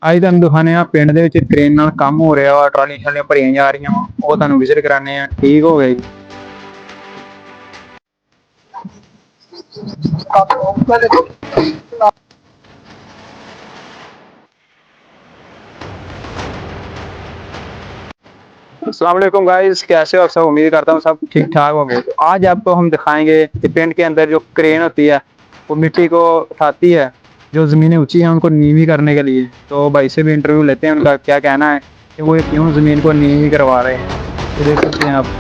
ਅੱਜ ਤੁਹਾਨੂੰ ਦਿਖਾਣੇ ਆ ਪਿੰਡ ਦੇ ਵਿੱਚ ਕ੍ਰੇਨ ਨਾਲ ਕੰਮ ਹੋ ਰਿਹਾ ਵਾ, ਟਰਾਲੀਆਂ ਛਾਲੀਆਂ ਭਰੀਆਂ ਜਾ ਰਹੀਆਂ ਵਾ, ਉਹ ਤੁਹਾਨੂੰ ਵਿਜ਼ਿਟ ਕਰਾਣੇ ਆ। ਠੀਕ ਹੋ ਗਿਆ ਜੀ। अस्सलाम वालेकुम गाइस, कैसे हो आप सब? उम्मीद करता हूँ सब ठीक ठाक होंगे। तो आज आपको हम दिखाएंगे कि पिंड के अंदर जो क्रेन होती है वो मिट्टी को उठाती है, जो ज़मीनें ऊंची हैं उनको नीवी करने के लिए। तो भाई से भी इंटरव्यू लेते हैं, उनका क्या कहना है कि वो क्यों ज़मीन को नीवी करवा रहे हैं। ये देख सकते हैं आप।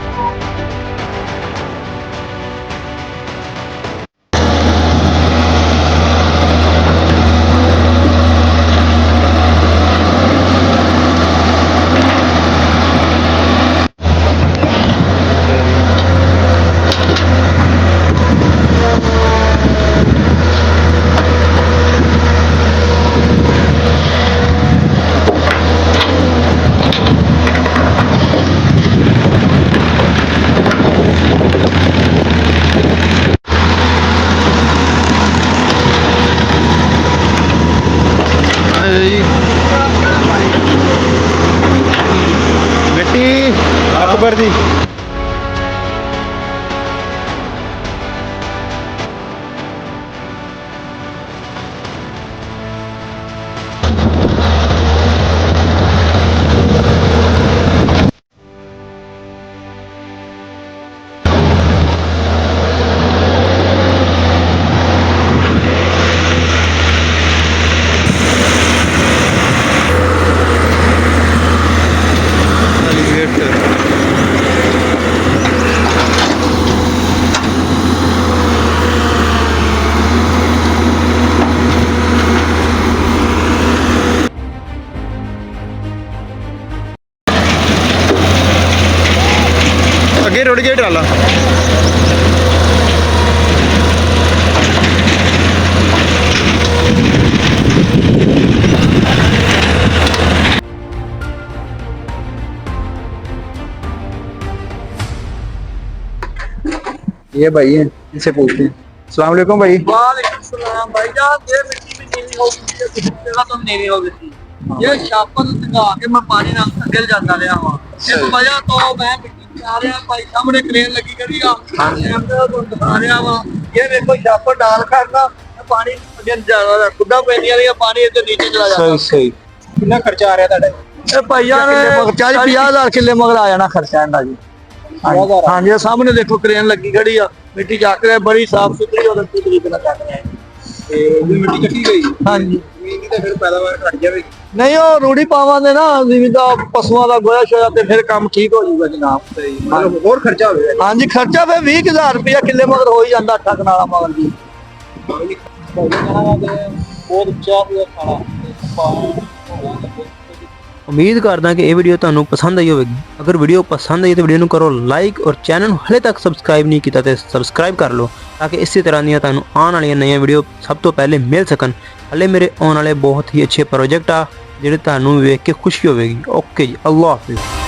मिट्टी अकबर दी आगे रुड़ गया डाला। ये भाई है, इनसे पूछते हैं। अस्सलाम वालेकुम भाई। वालेकुम सलाम भाईजान। ये मिट्टी में नीवी हो गई है, किसी जगह तो नीवी हो गई थी। ये शापर लगा के मैं पानी ना गिर जाता रहा वहाँ। इस वजह तो मैं मिट्टी आ रहा भाई सामने क्रेन लगी करी आ तो दिखा रहा वहाँ। ये मेरे को शापर डाल कर ना पानी गिर जा रहा, खुदा पैनी वाली पानी इधर नीचे चला जाता। सही सही। कितना खर्चा आ रहा था? ये भाईजान 40-50 खिले मगर आ जाना खर्चा इनका जी। हाँ जी, सामने देखो क्रेन लगी खड़ी आ, मिट्टी चक रहे, बड़ी साफ सुथरी और अच्छी तरीके से चक रहे हैं। मिट्टी कटी गई। हाँ जी, फिर पैदावार घट जाएगी। नहीं वो रूढ़ी पावांगे ना जिम्मे का पशुओं का गोया शोया ते फिर काम ठीक हो जाऊगा जनाब। मतलब और खर्चा होगा। हाँ जी, खर्चा फिर 20,000 रुपया किले मगर हो ही जाता अठा कनाला मगर जी। बहुत अच्छा उम्मीद करदा कि ये वीडियो तुहानू पसंद आई होगी। अगर वीडियो पसंद आई तो वीडियो नू करो लाइक और चैनल हले तक सबसक्राइब नहीं किया तो सबसक्राइब कर लो, ताकि इसी तरह दी तुहानू आने वाली नई वीडियो सब तो पहले मिल सकन। हले मेरे आने वाले बहुत ही अच्छे प्रोजेक्ट आ जिहड़े तुहानू वेख के खुशी होगी। ओके जी, अल्लाह हाफिज़।